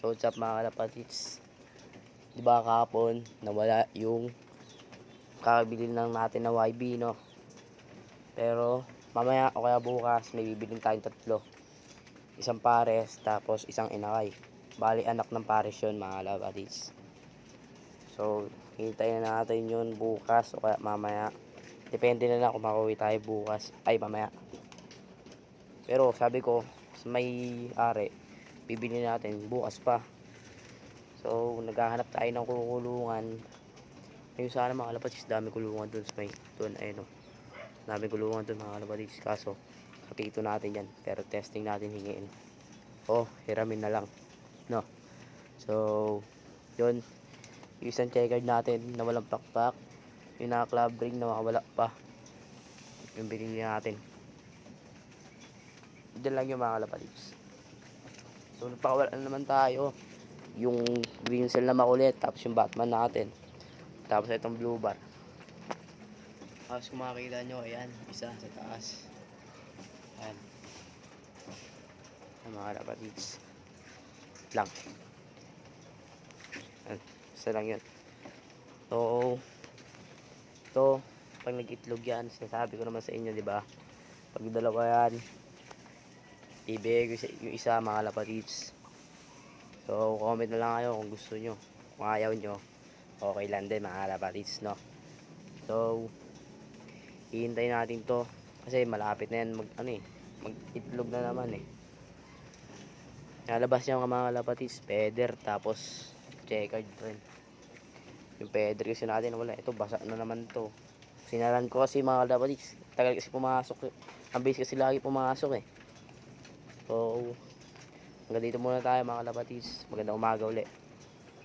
So what's up mga kalapatids? Diba kahapon nawala yung kakabili lang natin na YB, no? Pero mamaya o kaya bukas may bibiling tayong tatlo. Isang pares tapos isang inakay. Bali anak ng pares yun mga kalapatids. So hintayin na natin yun bukas o kaya mamaya. Depende na lang kung makauwi tayo bukas ay mamaya. Pero sabi ko sa may ari, bibili natin bukas pa. So naghahanap tayo ng kulungan. Yung sana mga kalapatids, dami kulungan dun sa may dun, ayun o. Dami kulungan dun mga kalapatids. Kaso kapito natin yan, pero testing natin hingiin. Hiramin na lang, no? So yun, yung isang checkered natin na walang pakpak, yung naka club ring na makawala pa, yung binili natin. Diyan lang yung mga kalapatids. So nagpakawala naman tayo, yung green cell na makulit, tapos yung Batman natin, tapos itong blue bar. Tapos kung makikita nyo, ayan, isa sa taas. Ayan, mga kalapatids lang. Ayan, isa lang yun. So ito, pag nag-itlog yan, sinasabi ko naman sa inyo, di ba? Pag dalawa yan, ibigay ko yung isa mga kalapatids. So comment na lang kayo kung gusto nyo. Kung ayaw nyo, okay lang din mga kalapatids, no? So hihintayin natin to kasi malapit na yan mag-itlog na naman eh. Nalabas yung mga kalapatids, feather tapos checkered rin. Yung feather kasi natin wala, ito basa na naman to. Sinaran ko kasi mga kalapatids, tagal kasi pumasok, ang base kasi lagi pumasok eh. So hanggang dito muna tayo mga kalapatids, magandang umaga ulit.